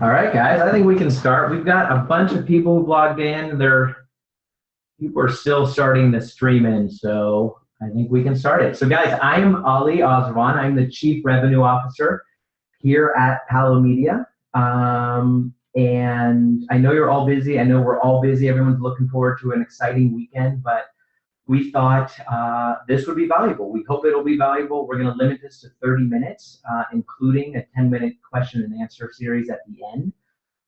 All right, guys, I think we can start. We've got a bunch of people who've logged in. People are still starting to stream in, so I think we can start it. So, guys, I'm Ali Oswan. I'm the Chief Revenue Officer here at Palo Media. And I know you're all busy. I know we're all busy. Everyone's looking forward to an exciting weekend, but we thought this would be valuable. We hope it'll be valuable. We're going to limit this to 30 minutes, including a 10-minute question and answer series at the end.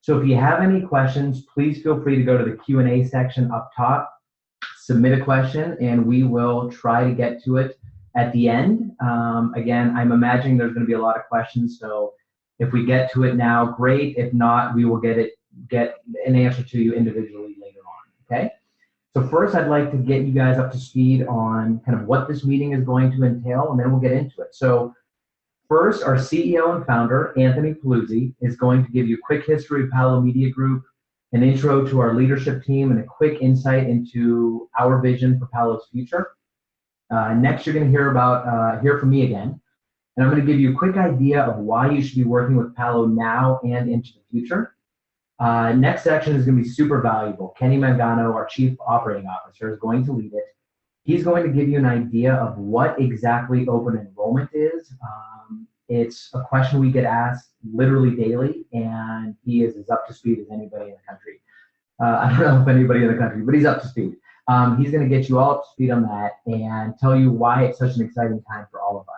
So if you have any questions, please feel free to go to the Q&A section up top, submit a question, and we will try to get to it at the end. Again, I'm imagining there's going to be a lot of questions, so if we get to it now, great. If not, we will get an answer to you individually later on, okay? So first, I'd like to get you guys up to speed on kind of what this meeting is going to entail, and then we'll get into it. So first, our CEO and founder, Anthony Paluzzi, is going to give you a quick history of Palo Media Group, an intro to our leadership team, and a quick insight into our vision for Palo's future. Next, you're going to hear from me again, and I'm going to give you a quick idea of why you should be working with Palo now and into the future. Next section is going to be super valuable. Kenny Mangano, our Chief Operating Officer, is going to lead it. He's going to give you an idea of what exactly open enrollment is. It's a question we get asked literally daily, and he is as up to speed as anybody in the country. I don't know if anybody in the country, but he's up to speed. He's going to get you all up to speed on that and tell you why it's such an exciting time for all of us.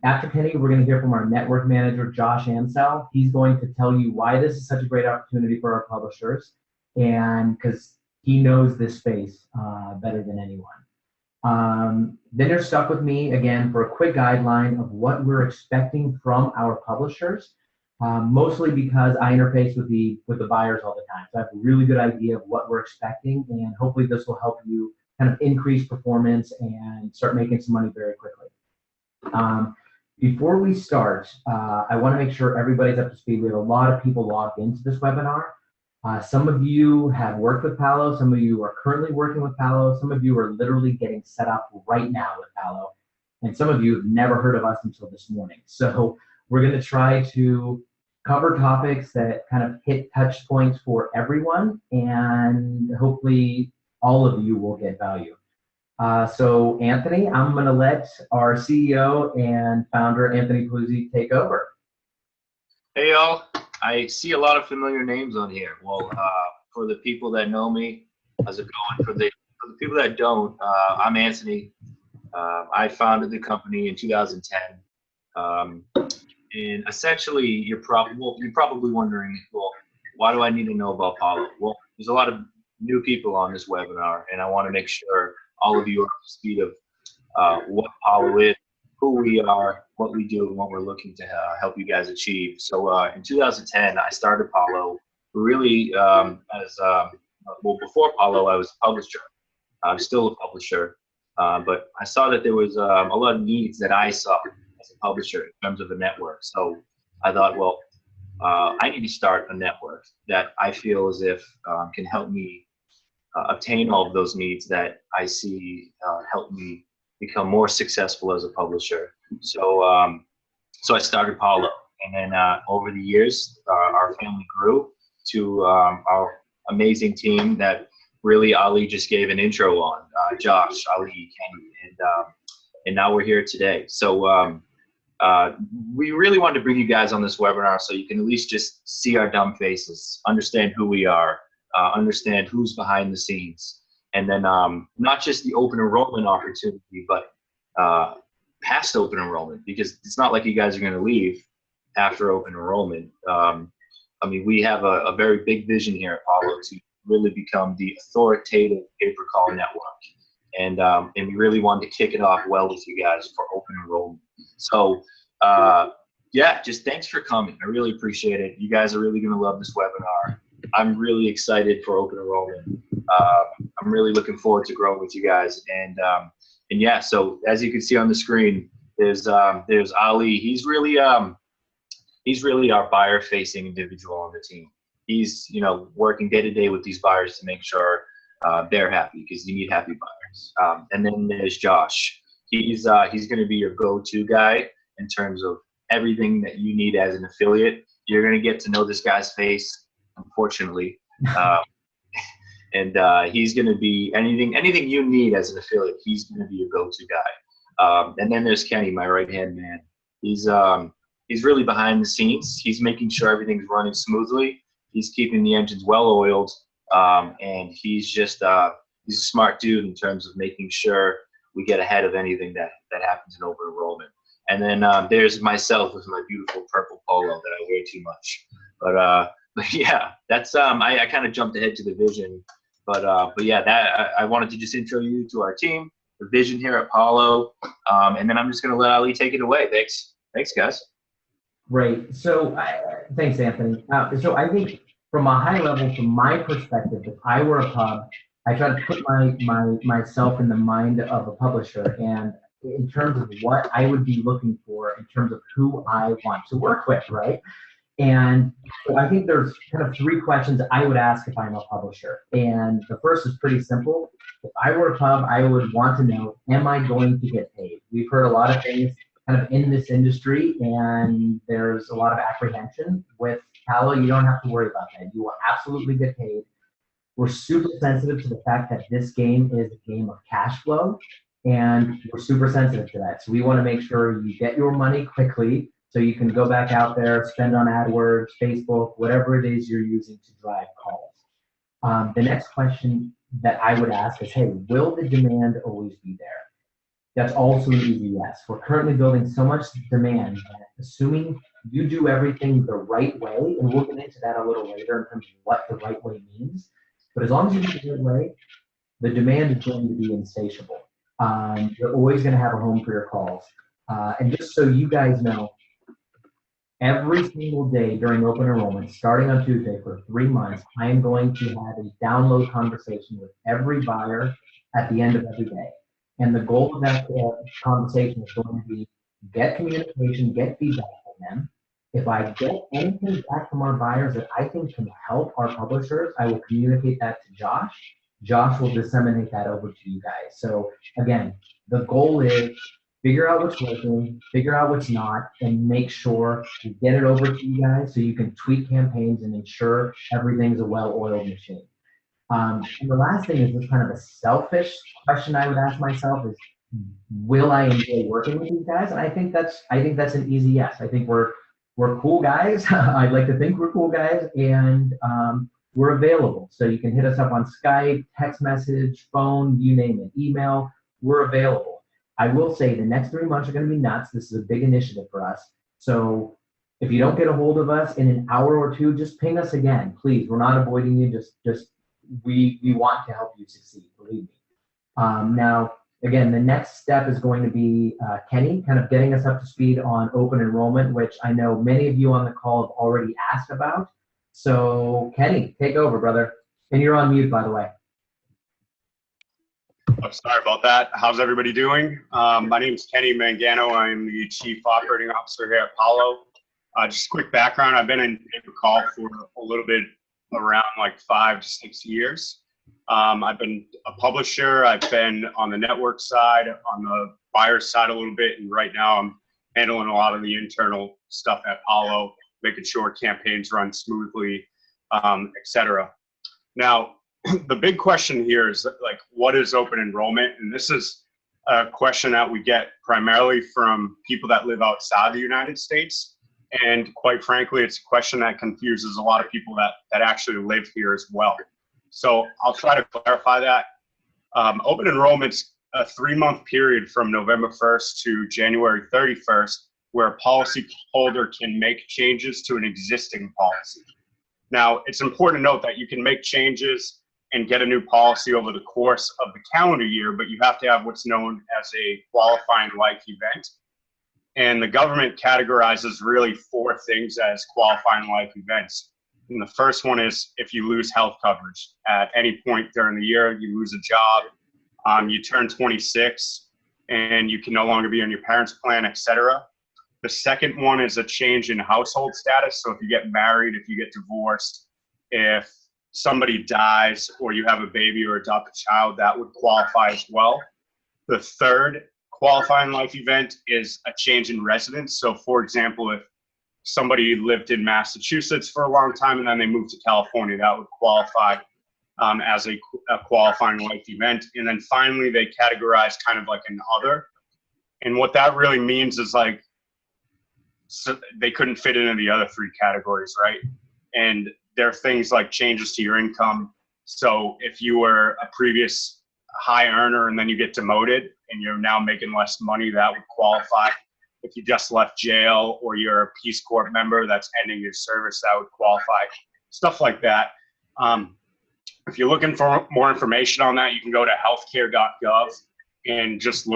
After Kenny, we're going to hear from our network manager, Josh Ansell. He's going to tell you why this is such a great opportunity for our publishers, and because he knows this space better than anyone. Then you're stuck with me again for a quick guideline of what we're expecting from our publishers, mostly because I interface with the buyers all the time. So I have a really good idea of what we're expecting, and hopefully this will help you kind of increase performance and start making some money very quickly. Before we start, I want to make sure everybody's up to speed. We have a lot of people logged into this webinar. Some of you have worked with Palo, some of you are currently working with Palo, some of you are literally getting set up right now with Palo, and some of you have never heard of us until this morning. So we're going to try to cover topics that kind of hit touch points for everyone, and hopefully all of you will get value. So Anthony, I'm going to let our CEO and founder, Anthony Paluzzi, take over. Hey, y'all. I see a lot of familiar names on here. Well, for the people that know me, how's it going? For the people that don't, I'm Anthony. I founded the company in 2010. And essentially, you're probably wondering, well, why do I need to know about Palo? Well, there's a lot of new people on this webinar, and I want to make sure all of you are up to speed of what Palo is, who we are, what we do, and what we're looking to help you guys achieve. So in 2010, I started Palo really well, before Palo, I was a publisher. I'm still a publisher, but I saw that there was a lot of needs that I saw as a publisher in terms of a network. So I thought, well, I need to start a network that I feel as if can help me obtain all of those needs that I see help me become more successful as a publisher. So so I started Palo, and then over the years, our family grew to our amazing team that really Ali just gave an intro on, Josh, Ali, Kenny, and now we're here today. So we really wanted to bring you guys on this webinar so you can at least just see our dumb faces, understand who we are, understand who's behind the scenes, and then not just the open enrollment opportunity, but past open enrollment, because it's not like you guys are going to leave after open enrollment. I mean, we have a very big vision here at Palo to really become the authoritative pay-per-call network, and we really wanted to kick it off well with you guys for open enrollment. So yeah, just thanks for coming. I really appreciate it. You guys are really going to love this webinar. I'm really excited for open enrollment. I'm really looking forward to growing with you guys. And yeah, so as you can see on the screen, there's Ali. He's really our buyer-facing individual on the team. He's working day to day with these buyers to make sure they're happy, because you need happy buyers. And then there's Josh. He's going to be your go-to guy in terms of everything that you need as an affiliate. You're going to get to know this guy's face, unfortunately. And he's going to be anything you need as an affiliate. He's going to be your go-to guy. And then there's Kenny, my right-hand man. He's really behind the scenes. He's making sure everything's running smoothly. He's keeping the engines well oiled, and he's just he's a smart dude in terms of making sure we get ahead of anything that happens in open enrollment. And then there's myself with my beautiful purple polo that I wear too much. But yeah, that's I kind of jumped ahead to the vision. But yeah, I wanted to just intro you to our team, the vision here at Palo, and then I'm just gonna let Ali take it away. Thanks, guys. Great. So thanks, Anthony. So I think from a high level, from my perspective, if I were a pub, I try to put myself in the mind of a publisher, and in terms of what I would be looking for in terms of who I want to work with, right? And so I think there's kind of 3 questions I would ask if I'm a publisher. And the first is pretty simple. If I were a pub, I would want to know, am I going to get paid? We've heard a lot of things kind of in this industry, and there's a lot of apprehension. With Palo, you don't have to worry about that. You will absolutely get paid. We're super sensitive to the fact that this game is a game of cash flow, and we're super sensitive to that. So we want to make sure you get your money quickly so you can go back out there, spend on AdWords, Facebook, whatever it is you're using to drive calls. The next question that I would ask is, hey, will the demand always be there? That's also an easy yes. We're currently building so much demand that assuming you do everything the right way, and we'll get into that a little later in terms of what the right way means, but as long as you do it the right way, the demand is going to be insatiable. You're always going to have a home for your calls. And just so you guys know, every single day during open enrollment, starting on Tuesday for 3 months, I am going to have a download conversation with every buyer at the end of every day. And the goal of that conversation is going to be get communication, get feedback from them. If I get anything back from our buyers that I think can help our publishers, I will communicate that to Josh. Josh will disseminate that over to you guys. So again, the goal is figure out what's working, figure out what's not, and make sure you get it over to you guys so you can tweak campaigns and ensure everything's a well-oiled machine. And the last thing is just kind of a selfish question I would ask myself is, will I enjoy working with these guys? And I think that's an easy yes. I think we're cool guys. I'd like to think we're cool guys, and we're available. So you can hit us up on Skype, text message, phone, you name it, email. We're available. I will say the next 3 months are going to be nuts. This is a big initiative for us. So if you don't get a hold of us in an hour or 2, just ping us again, please. We're not avoiding you. Just we want to help you succeed, believe me. Now, again, the next step is going to be Kenny kind of getting us up to speed on open enrollment, which I know many of you on the call have already asked about. So Kenny, take over, brother. And you're on mute, by the way. Oh, sorry about that. How's everybody doing? My name is Kenny Mangano. I'm the Chief Operating Officer here at Palo. Just a quick background. I've been in pay-per-call for a little bit around like 5 to 6 years. I've been a publisher. I've been on the network side, on the buyer side a little bit, and right now I'm handling a lot of the internal stuff at Palo, making sure campaigns run smoothly, etc. Now, the big question here is like, what is open enrollment? And this is a question that we get primarily from people that live outside the United States. And quite frankly, it's a question that confuses a lot of people that actually live here as well. So I'll try to clarify that. Open enrollment's a 3-month period from November 1st to January 31st, where a policy holder can make changes to an existing policy. Now, it's important to note that you can make changes and get a new policy over the course of the calendar year, but you have to have what's known as a qualifying life event. And the government categorizes really 4 things as qualifying life events. And the first one is if you lose health coverage at any point during the year, you lose a job, you turn 26, and you can no longer be on your parents' plan, etc. The second one is a change in household status. So if you get married, if you get divorced, if somebody dies, or you have a baby or adopt a child, that would qualify as well. The third qualifying life event is a change in residence. So for example, if somebody lived in Massachusetts for a long time and then they moved to California, that would qualify as a qualifying life event. And then finally, they categorize kind of like an other. And what that really means is like, so they couldn't fit into the other three categories, right? And there are things like changes to your income. So if you were a previous high earner and then you get demoted and you're now making less money, that would qualify. If you just left jail or you're a Peace Corps member that's ending your service, that would qualify. Stuff like that. If you're looking for more information on that, you can go to healthcare.gov and just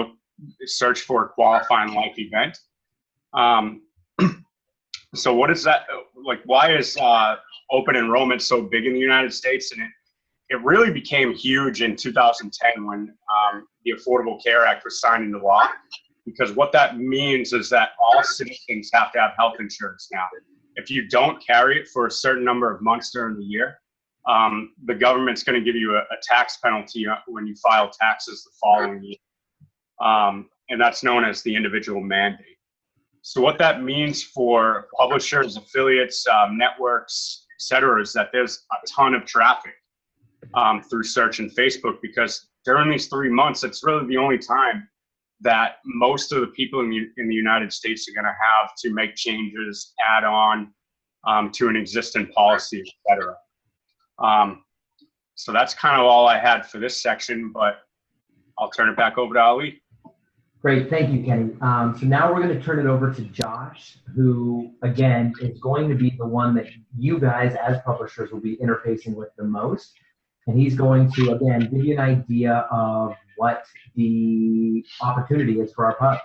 search for a qualifying life event. So what is that, like, why is open enrollment so big in the United States? And it really became huge in 2010 when the Affordable Care Act was signed into law, because what that means is that all citizens have to have health insurance now. If you don't carry it for a certain number of months during the year, the government's going to give you a tax penalty when you file taxes the following year. And that's known as the individual mandate. So what that means for publishers, affiliates, networks, et cetera, is that there's a ton of traffic through search and Facebook, because during these 3 months, it's really the only time that most of the people in the United States are going to have to make changes, add on to an existing policy, et cetera. So that's kind of all I had for this section, but I'll turn it back over to Ali. Great, thank you, Kenny. So now we're going to turn it over to Josh, who, again, is going to be the one that you guys as publishers will be interfacing with the most. And he's going to, again, give you an idea of what the opportunity is for our pubs.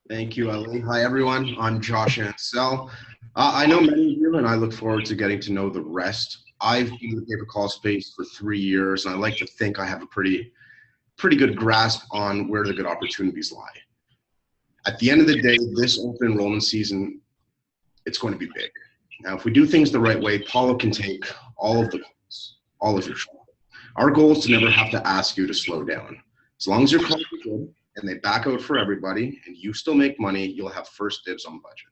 Thank you, Ali. Hi, everyone. I'm Josh Ansell. I know many of you, and I look forward to getting to know the rest. I've been in the pay-per-call space for 3 years, and I like to think I have a pretty good grasp on where the good opportunities lie. At the end of the day, this open enrollment season, it's going to be big. Now, if we do things the right way, Palo can take all of the calls, all of your trouble. Our goal is to never have to ask you to slow down. As long as your calls are good and they back out for everybody and you still make money, you'll have first dibs on budget.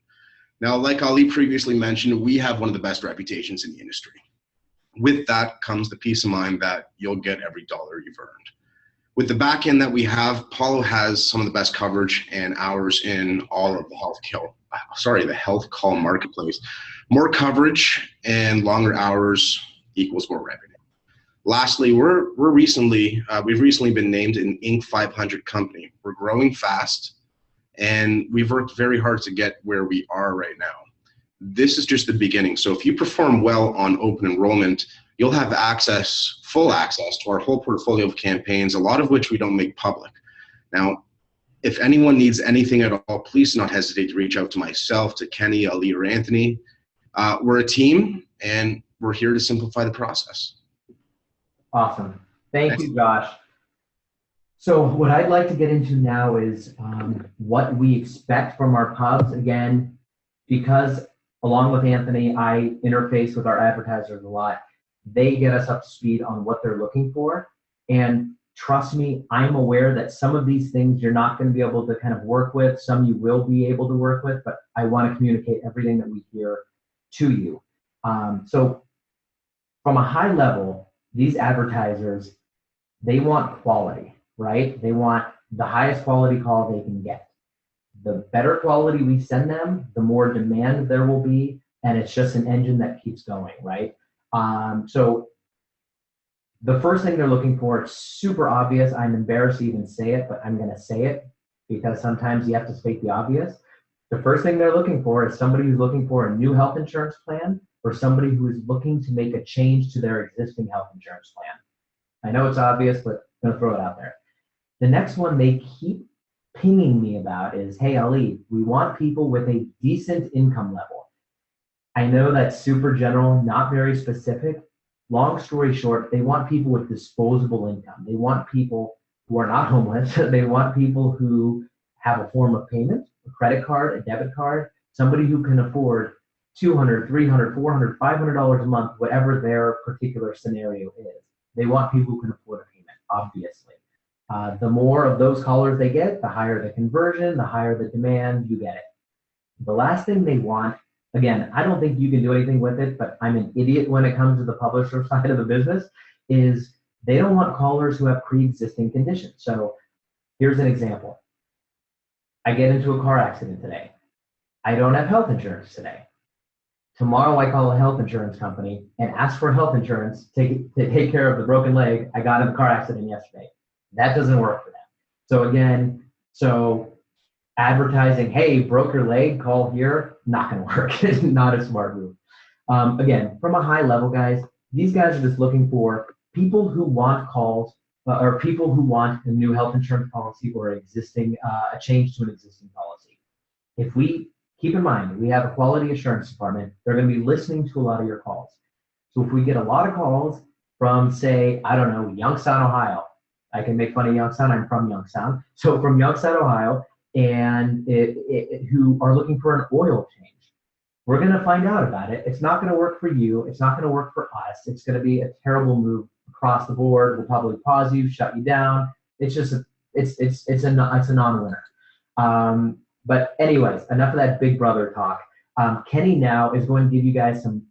Now, like Ali previously mentioned, we have one of the best reputations in the industry. With that comes the peace of mind that you'll get every dollar you've earned. With the back end that we have, Palo has some of the best coverage and hours in all of the health call marketplace. More coverage and longer hours equals more revenue. Lastly, we've recently been named an Inc. 500 company. We're growing fast, and we've worked very hard to get where we are right now. This is just the beginning. So if you perform well on open enrollment, you'll have full access to our whole portfolio of campaigns, a lot of which we don't make public. Now, if anyone needs anything at all, please do not hesitate to reach out to myself, to Kenny, Ali, or Anthony. We're a team, and we're here to simplify the process. Awesome. Thank you, Josh. So what I'd like to get into now is what we expect from our pubs. Again, because along with Anthony, I interface with our advertisers a lot. They get us up to speed on what they're looking for. And trust me, I'm aware that some of these things you're not going to be able to kind of work with, some you will be able to work with, but I want to communicate everything that we hear to you. So from a high level, these advertisers, they want quality, right? They want the highest quality call they can get. The better quality we send them, the more demand there will be, and it's just an engine that keeps going, right? So the first thing they're looking for, it's super obvious. I'm embarrassed to even say it, but I'm going to say it because sometimes you have to state the obvious. The first thing they're looking for is somebody who's looking for a new health insurance plan or somebody who is looking to make a change to their existing health insurance plan. I know it's obvious, but I'm going to throw it out there. The next one they keep pinging me about is, hey, Ali, we want people with a decent income level. I know that's super general, not very specific. Long story short, they want people with disposable income. They want people who are not homeless. They want people who have a form of payment, a credit card, a debit card, somebody who can afford $200, $300, $400, $500 a month, whatever their particular scenario is. They want people who can afford a payment, obviously. The more of those callers they get, the higher the conversion, the higher the demand, you get it. The last thing they want, again, I don't think you can do anything with it, but I'm an idiot when it comes to the publisher side of the business, is they don't want callers who have pre-existing conditions. So here's an example. I get into a car accident today. I don't have health insurance today. Tomorrow I call a health insurance company and ask for health insurance to take care of the broken leg I got in a car accident yesterday. That doesn't work for them. So again, advertising, hey, broke your leg, call here, not gonna work. It's not a smart move. Again, from a high level, guys, these guys are just looking for people who want calls or people who want a new health insurance policy or a change to an existing policy. If we keep in mind, we have a quality assurance department, they're going to be listening to a lot of your calls. So if we get a lot of calls from, say, I don't know, Youngstown, Ohio, I can make fun of Youngstown, I'm from Youngstown. So from Youngstown, Ohio, and who are looking for an oil change, we're going to find out about it. It's not going to work for you. It's not going to work for us. It's going to be a terrible move across the board. We'll probably pause you, shut you down. It's just, it's a non-winner. But anyways, enough of that big brother talk. Kenny now is going to give you guys some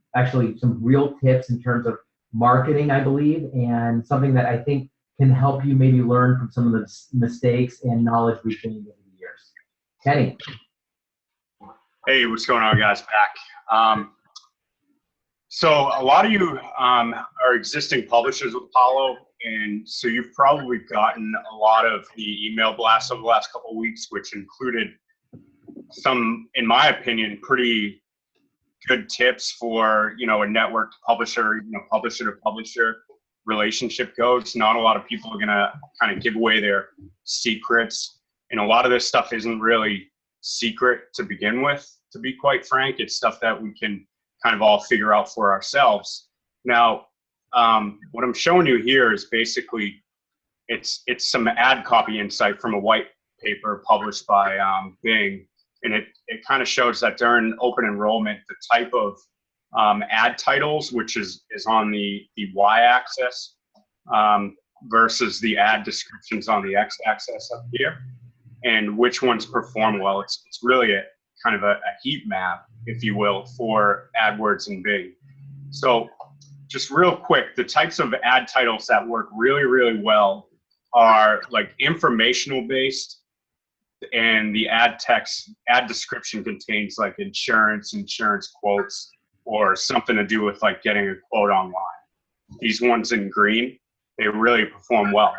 real tips in terms of marketing, I believe, and something that I think can help you maybe learn from some of the mistakes and knowledge we've gained over the years. Kenny. Hey, what's going on, guys? Back. So a lot of you are existing publishers with Palo, and so you've probably gotten a lot of the email blasts over the last couple of weeks, which included some, in my opinion, pretty good tips for, a network publisher, publisher to publisher relationship goes. Not a lot of people are going to kind of give away their secrets. And a lot of this stuff isn't really secret to begin with, to be quite frank. It's stuff that we can kind of all figure out for ourselves. Now, what I'm showing you here is basically, it's some ad copy insight from a white paper published by Bing. And it kind of shows that during open enrollment, the type of ad titles, which is on the y-axis, versus the ad descriptions on the x-axis up here, and which ones perform well. It's really a kind of a heat map, if you will, for AdWords and Bing. So just real quick, the types of ad titles that work really, really well are like informational based, and the ad description contains like insurance quotes, or something to do with like getting a quote online. These ones in green, they really perform well.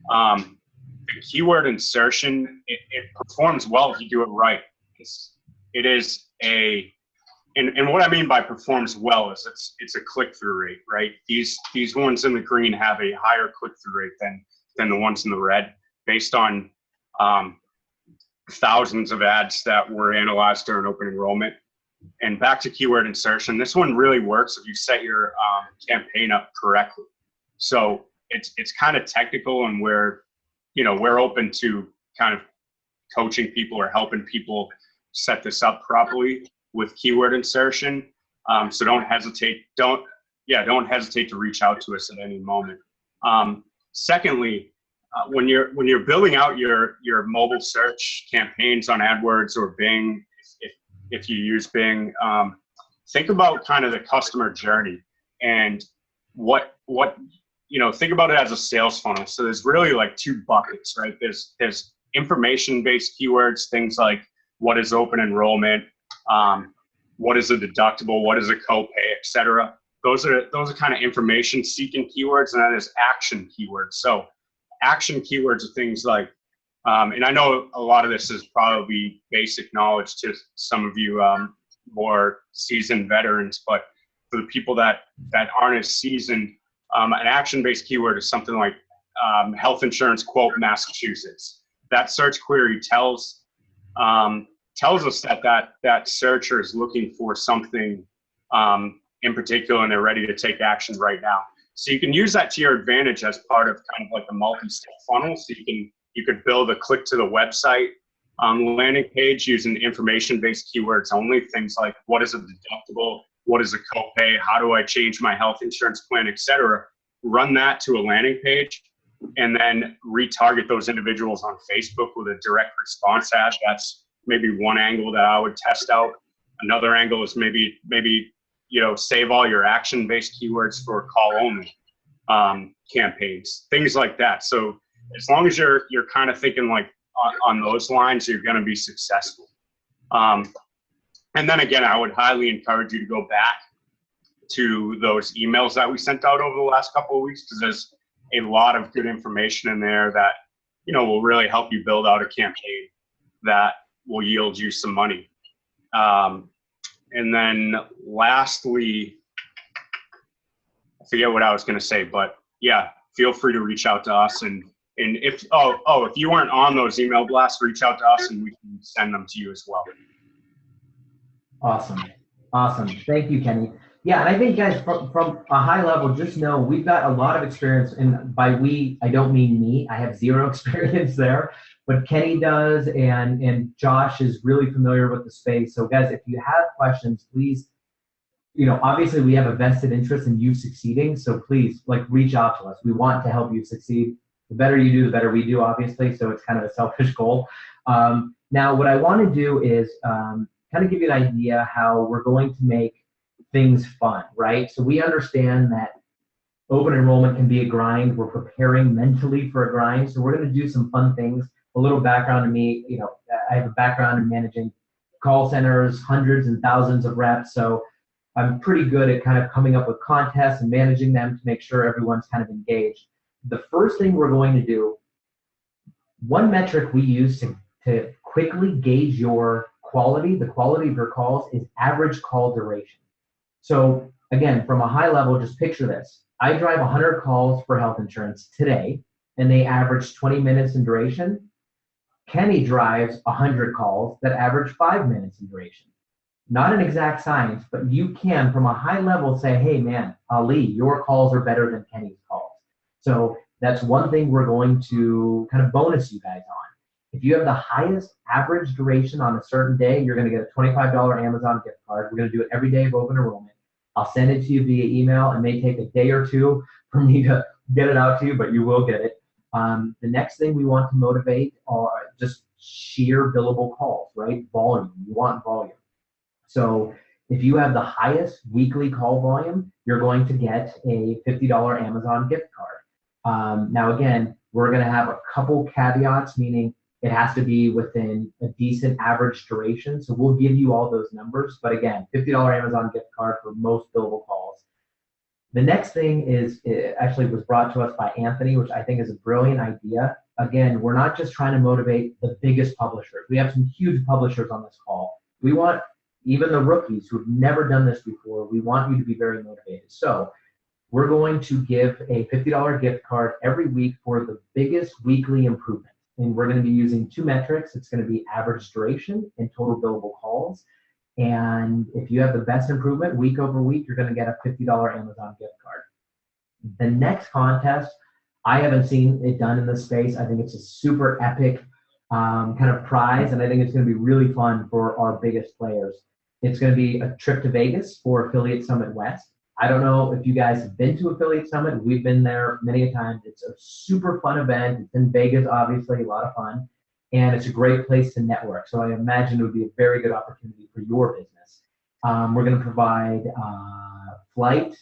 The keyword insertion, it performs well if you do it right. And what I mean by performs well is it's a click-through rate, right? These ones in the green have a higher click-through rate than the ones in the red, based on thousands of ads that were analyzed during open enrollment. And back to keyword insertion, this one really works if you set your campaign up correctly. So it's kind of technical, and we're open to kind of coaching people or helping people set this up properly with keyword insertion. So don't hesitate to reach out to us at any moment. Secondly, when you're building out your mobile search campaigns on AdWords or Bing, if you use Bing, think about kind of the customer journey, and think about it as a sales funnel. So there's really like two buckets, right? There's information-based keywords, things like what is open enrollment, what is a deductible, what is a copay, etc. Those are kind of information-seeking keywords, and then there's action keywords. So action keywords are things like, and I know a lot of this is probably basic knowledge to some of you more seasoned veterans, but for the people that aren't as seasoned, an action-based keyword is something like health insurance quote Massachusetts. That search query tells us that searcher is looking for something in particular, and they're ready to take action right now. So you can use that to your advantage as part of kind of like a multi-step funnel. So you could build a click to the website landing page using information-based keywords only. Things like what is a deductible, what is a copay, how do I change my health insurance plan, etc. Run that to a landing page, and then retarget those individuals on Facebook with a direct response ad. That's maybe one angle that I would test out. Another angle is maybe save all your action-based keywords for call-only campaigns, things like that. So as long as you're kind of thinking like on those lines, you're going to be successful. And then again, I would highly encourage you to go back to those emails that we sent out over the last couple of weeks, because there's a lot of good information in there that, will really help you build out a campaign that will yield you some money. And then lastly, I forget what I was going to say, but yeah, feel free to reach out to us. And if you weren't on those email blasts, reach out to us and we can send them to you as well. Awesome. Thank you, Kenny. Yeah, and I think, guys, from a high level, just know we've got a lot of experience, and by we, I don't mean me. I have zero experience there, but Kenny does, and Josh is really familiar with the space. So, guys, if you have questions, please, obviously we have a vested interest in you succeeding, so please, reach out to us. We want to help you succeed. The better you do, the better we do, obviously, so it's kind of a selfish goal. Now, what I want to do is kind of give you an idea how we're going to make things fun, right? So we understand that open enrollment can be a grind. We're preparing mentally for a grind. So we're going to do some fun things. A little background on me, I have a background in managing call centers, hundreds and thousands of reps. So I'm pretty good at kind of coming up with contests and managing them to make sure everyone's kind of engaged. The first thing we're going to do, one metric we use to quickly gauge your quality, the quality of your calls, is average call duration. So again, from a high level, just picture this. I drive 100 calls for health insurance today, and they average 20 minutes in duration. Kenny drives 100 calls that average 5 minutes in duration. Not an exact science, but you can, from a high level, say, hey, man, Ali, your calls are better than Kenny's calls. So that's one thing we're going to kind of bonus you guys on. If you have the highest average duration on a certain day, you're going to get a $25 Amazon gift card. We're going to do it every day of open enrollment. I'll send it to you via email. It may take a day or two for me to get it out to you, but you will get it. The next thing we want to motivate are just sheer billable calls, right? Volume. You want volume. So if you have the highest weekly call volume, you're going to get a $50 Amazon gift card. Now, again, we're going to have a couple caveats, meaning it has to be within a decent average duration. So we'll give you all those numbers. But again, $50 Amazon gift card for most billable calls. The next thing is, it actually was brought to us by Anthony, which I think is a brilliant idea. Again, we're not just trying to motivate the biggest publishers. We have some huge publishers on this call. We want even the rookies who have never done this before, we want you to be very motivated. So we're going to give a $50 gift card every week for the biggest weekly improvement. And we're going to be using two metrics. It's going to be average duration and total billable calls. And if you have the best improvement week over week, you're going to get a $50 Amazon gift card. The next contest, I haven't seen it done in this space. I think it's a super epic kind of prize, and I think it's going to be really fun for our biggest players. It's going to be a trip to Vegas for Affiliate Summit West. I don't know if you guys have been to Affiliate Summit. We've been there many a time. It's a super fun event. It's in Vegas, obviously, a lot of fun. And it's a great place to network. So I imagine it would be a very good opportunity for your business. We're going to provide flight,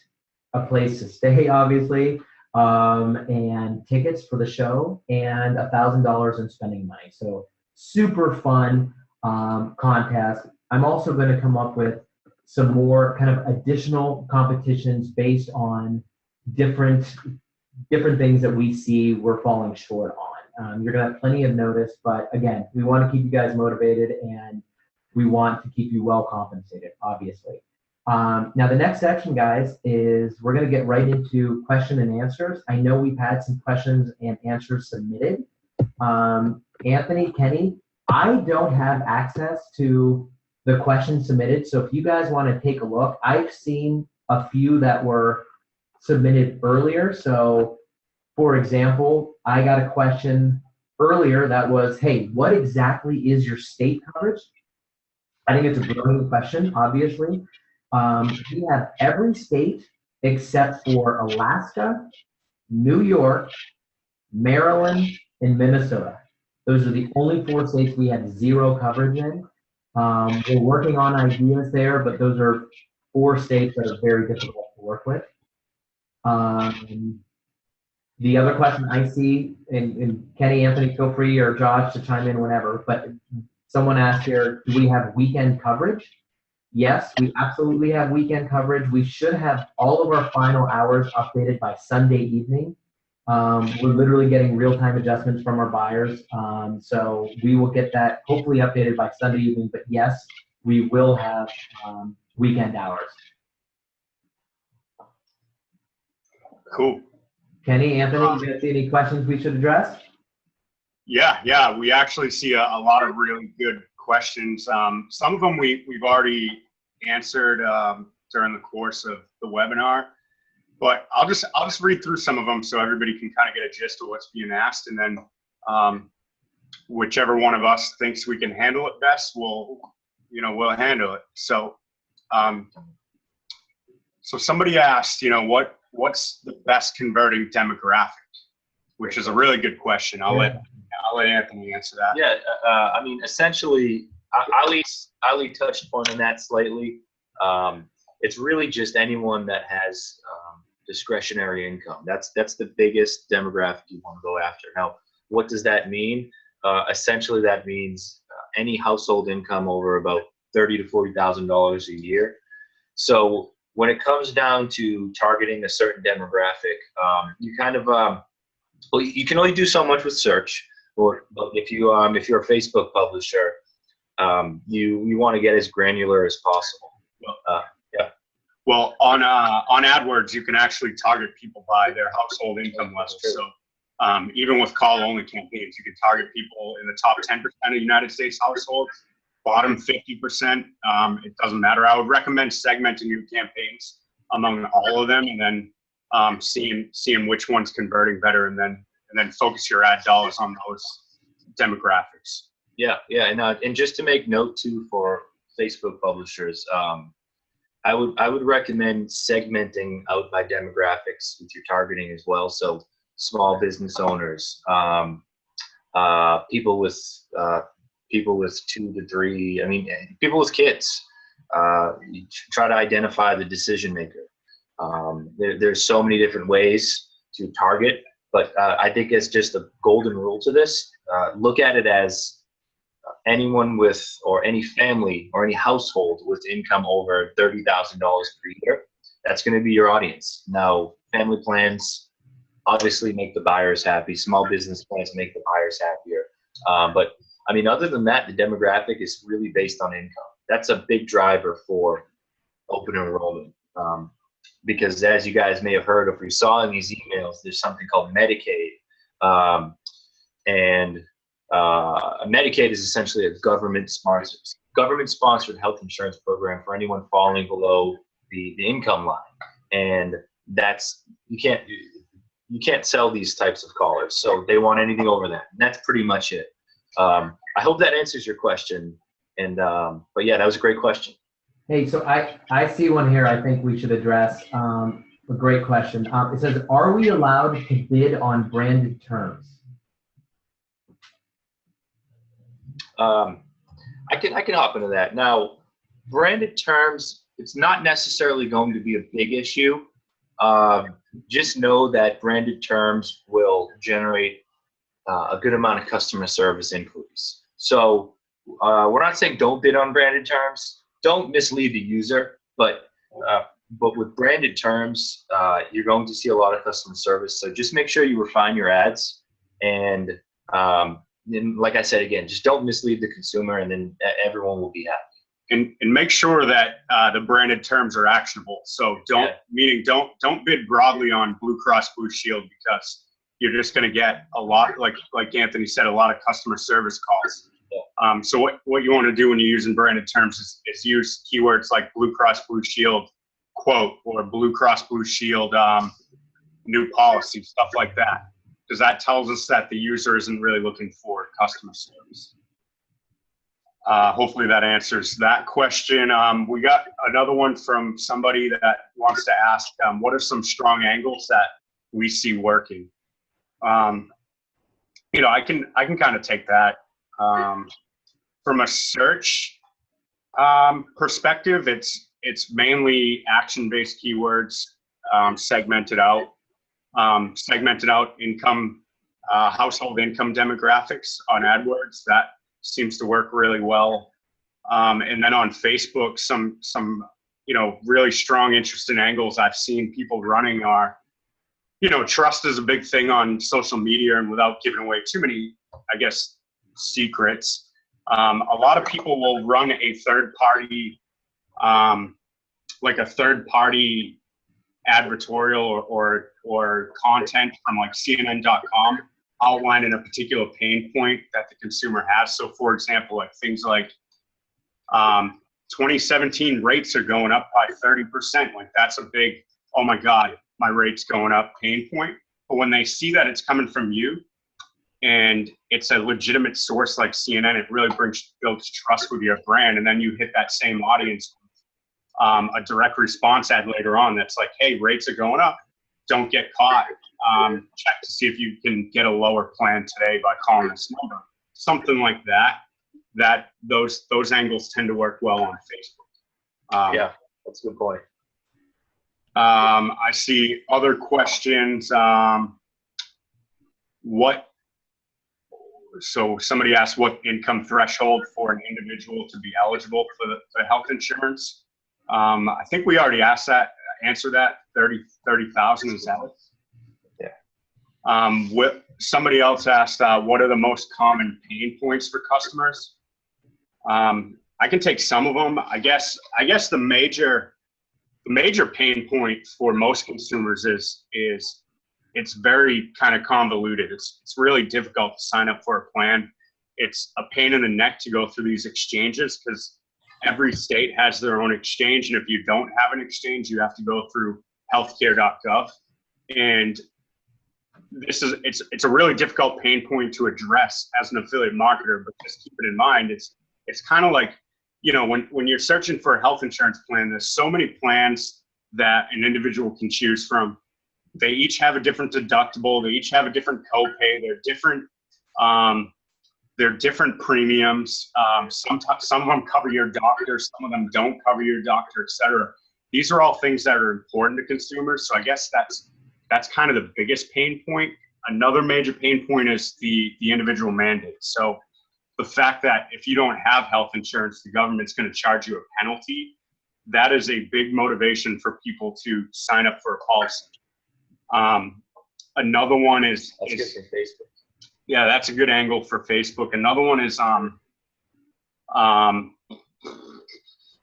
a place to stay, obviously, and tickets for the show, and $1,000 in spending money. So super fun contest. I'm also going to come up with some more kind of additional competitions based on different things that we see we're falling short on. You're going to have plenty of notice, but again, we want to keep you guys motivated and we want to keep you well compensated, obviously. Now the next section, guys, is we're going to get right into question and answers. I know we've had some questions and answers submitted. Anthony, Kenny, I don't have access to the questions submitted, so if you guys want to take a look, I've seen a few that were submitted earlier. So for example, I got a question earlier that was, hey, what exactly is your state coverage? I think it's a brilliant question, obviously. We have every state except for Alaska, New York, Maryland, and Minnesota. Those are the only 4 states we have 0 coverage in. We're working on ideas there, but those are 4 states that are very difficult to work with. The other question I see, and Kenny, Anthony, feel free, or Josh to chime in whenever, but someone asked here, do we have weekend coverage? Yes, we absolutely have weekend coverage. We should have all of our final hours updated by Sunday evening. We're literally getting real-time adjustments from our buyers. So we will get that hopefully updated by Sunday evening, but yes, we will have weekend hours. Cool. Kenny, Anthony, you guys see any questions we should address? Yeah, we actually see a lot of really good questions. Some of them we've already answered during the course of the webinar, but I'll just read through some of them so everybody can kind of get a gist of what's being asked, and then whichever one of us thinks we can handle it best, we'll handle it. So so somebody asked, what's the best converting demographic, which is a really good question. I'll let Anthony answer that. Yeah, I mean, essentially, Ali touched on that slightly. It's really just anyone that has discretionary income. That's the biggest demographic you want to go after. Now, what does that mean? Essentially, that means any household income over about $30,000 to $40,000 a year. So when it comes down to targeting a certain demographic, you kind of well, you can only do so much with search. Or if you're a Facebook publisher, you want to get as granular as possible. Yeah. Well, on AdWords, you can actually target people by their household income level. So even with call-only campaigns, you can target people in the top 10% of United States households, bottom 50%. It doesn't matter. I would recommend segmenting your campaigns among all of them, and then seeing which one's converting better, and then focus your ad dollars on those demographics. Yeah, and just to make note too for Facebook publishers, I would recommend segmenting out by demographics with your targeting as well. So small business owners, people with 2 to 3. I mean, people with kids. You try to identify the decision maker. There's so many different ways to target, but I think it's just a golden rule to this. Look at it as anyone with, or any family or any household with income over $30,000 per year. That's going to be your audience. Now, family plans obviously make the buyers happy. Small business plans make the buyers happier. But I mean, other than that, the demographic is really based on income. That's a big driver for open enrollment. Because as you guys may have heard, if you saw in these emails, there's something called Medicaid. Medicaid is essentially a government-sponsored health insurance program for anyone falling below the income line. And that's, you can't sell these types of callers. So they want anything over that. And that's pretty much it. I hope that answers your question. And but yeah, that was a great question. Hey, so I see one here I think we should address. A great question. It says, are we allowed to bid on branded terms? I can hop into that. Now, branded terms, it's not necessarily going to be a big issue. Just know that branded terms will generate a good amount of customer service inquiries. So we're not saying don't bid on branded terms. Don't mislead the user, but with branded terms, you're going to see a lot of customer service. So just make sure you refine your ads, and like I said again, just don't mislead the consumer, and then everyone will be happy. And make sure that the branded terms are actionable. So don't bid broadly on Blue Cross Blue Shield, because you're just going to get a lot, like Anthony said, a lot of customer service calls. So what you want to do when you're using branded terms is use keywords like Blue Cross Blue Shield quote, or Blue Cross Blue Shield new policy, stuff like that, because that tells us that the user isn't really looking for customer service. Hopefully that answers that question. We got another one from somebody that wants to ask, what are some strong angles that we see working? I can kind of take that. From a search perspective, it's mainly action-based keywords, segmented out income, household income demographics on AdWords. That seems to work really well. And then on Facebook, some really strong, interesting angles I've seen people running are, trust is a big thing on social media, and without giving away too many, I guess, secrets, a lot of people will run a third party, like a third party advertorial or content from like CNN.com outlining a particular pain point that the consumer has. So for example, like things like 2017 rates are going up by 30%. Like that's a big, oh my God, my rate's going up pain point. But when they see that it's coming from you and it's a legitimate source like CNN, it really builds trust with your brand. And then you hit that same audience, a direct response ad later on that's like, hey, rates are going up. Don't get caught. Check to see if you can get a lower plan today by calling this number. Something like that. Those angles tend to work well on Facebook. Yeah, that's a good point. I see other questions. So somebody asked what income threshold for an individual to be eligible for the health insurance. I think we already answered that. 30,000 is that it? Yeah. Somebody else asked, what are the most common pain points for customers? I can take some of them. I guess the major pain point for most consumers is it's very kind of convoluted. It's really difficult to sign up for a plan. It's a pain in the neck to go through these exchanges because every state has their own exchange, and if you don't have an exchange, you have to go through healthcare.gov. And it's a really difficult pain point to address as an affiliate marketer, but just keep it in mind. It's kind of like, when you're searching for a health insurance plan, there's so many plans that an individual can choose from. They each have a different deductible. They each have a different copay. They're different premiums. Some of them cover your doctor. Some of them don't cover your doctor, et cetera. These are all things that are important to consumers. So I guess that's kind of the biggest pain point. Another major pain point is the individual mandate. So the fact that if you don't have health insurance, the government's going to charge you a penalty. That is a big motivation for people to sign up for a policy. Another one is good for Facebook. Yeah, that's a good angle for Facebook. Another one is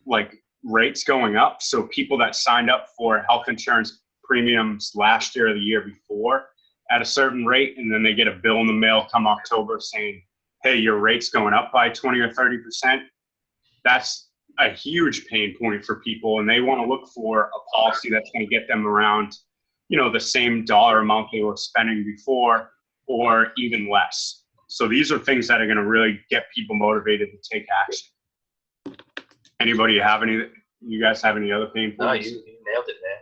like rates going up. So people that signed up for health insurance premiums last year or the year before at a certain rate, and then they get a bill in the mail come October saying, hey, your rate's going up by 20 or 30%. That's a huge pain point for people, and they want to look for a policy that's going to get them around, the same dollar amount they were spending before, or even less. So these are things that are going to really get people motivated to take action. You guys have any other pain points? No, you nailed it, man.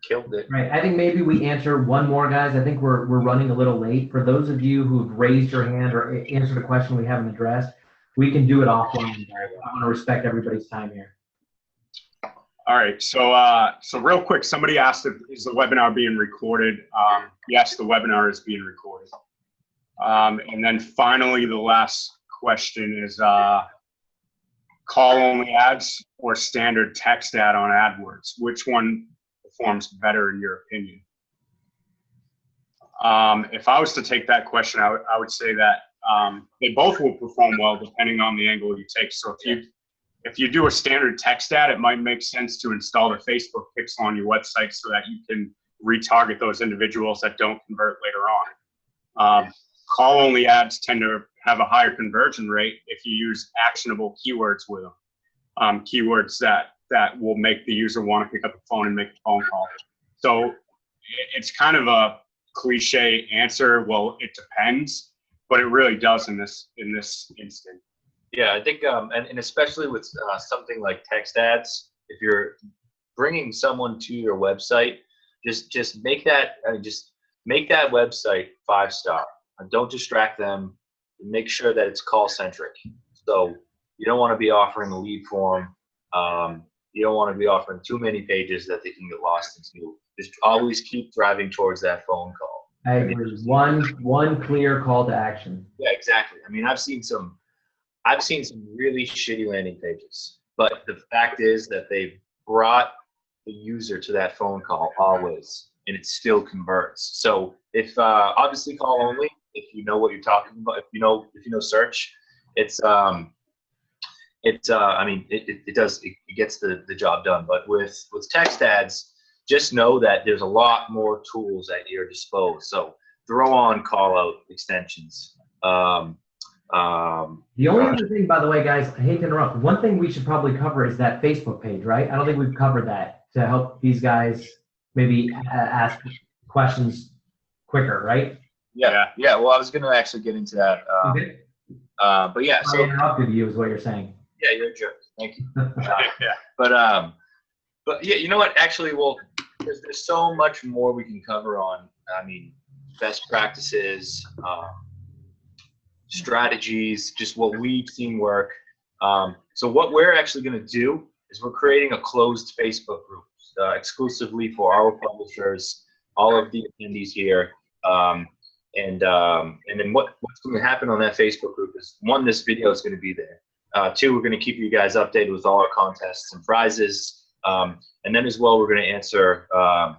Killed it. Right. I think maybe we answer one more, guys. I think we're running a little late. For those of you who've raised your hand or answered a question we haven't addressed, we can do it offline. I want to respect everybody's time here. All right. So real quick, somebody asked, is the webinar being recorded? Yes, the webinar is being recorded. And then finally, the last question is call-only ads or standard text ad on AdWords. Which one performs better in your opinion? If I was to take that question, I would say that they both will perform well depending on the angle you take. So if you do a standard text ad, it might make sense to install the Facebook pixel on your website so that you can retarget those individuals that don't convert later on. Call-only ads tend to have a higher conversion rate if you use actionable keywords with them, keywords that will make the user want to pick up the phone and make a phone call. So it's kind of a cliche answer. Well, it depends, but it really does in this instant. Yeah, I think, and especially with something like text ads, if you're bringing someone to your website, just make that website 5-star. Don't distract them. Make sure that it's call centric. So you don't want to be offering a lead form. You don't want to be offering too many pages that they can get lost into. Just always keep driving towards that phone call. I agree. One clear call to action. Yeah, exactly. I mean, I've seen some really shitty landing pages, but the fact is that they've brought the user to that phone call always, and it still converts. So if obviously call only, if you know what you're talking about, if you know search, it gets the job done. But with text ads, just know that there's a lot more tools at your disposal. So throw on call out extensions. The only other thing, by the way, guys, I hate to interrupt. One thing we should probably cover is that Facebook page, right? I don't think we've covered that to help these guys maybe ask questions quicker, right? Yeah. Well, I was going to actually get into that. Okay. But yeah, I interrupted you is what you're saying. Yeah, you're a jerk. Thank you. But yeah, you know what? Actually, well, there's so much more we can cover on. I mean, best practices, strategies, just what we've seen work. So what we're actually going to do is we're creating a closed Facebook group exclusively for our publishers, all of the attendees here. And then what's going to happen on that Facebook group is, one, this video is going to be there. Two, we're going to keep you guys updated with all our contests and prizes. And then as well, we're going to answer a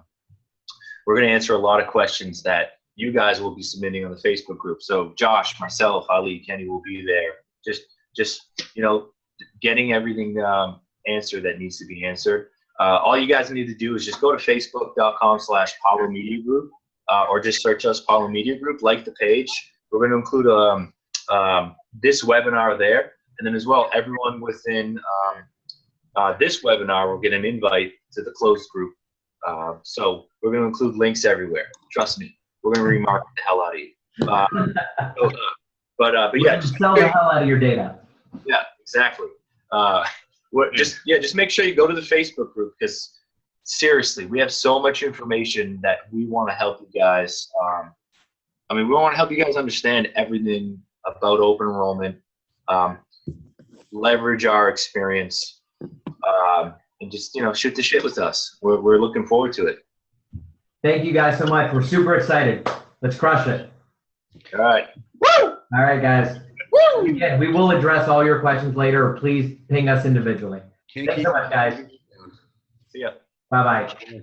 lot of questions that you guys will be submitting on the Facebook group. So Josh, myself, Ali, Kenny will be there. Just getting everything answered that needs to be answered. All you guys need to do is just go to facebook.com/Palo Media Group, or just search us, Palo Media Group, like the page. We're going to include this webinar there. And then as well, everyone within this webinar will get an invite to the closed group. So we're going to include links everywhere. Trust me, we're going to remarket the hell out of you. But yeah, just sell the hell out of your data. Yeah, exactly. Just make sure you go to the Facebook group, because seriously, we have so much information that we want to help you guys. We want to help you guys understand everything about open enrollment. Leverage our experience, and just shoot the shit with us. We're looking forward to it. Thank you guys so much. We're super excited. Let's crush it. All right. Woo! All right, guys. Woo! Again, we will address all your questions later. Please ping us individually. Thanks so much, guys. See ya. Bye-bye.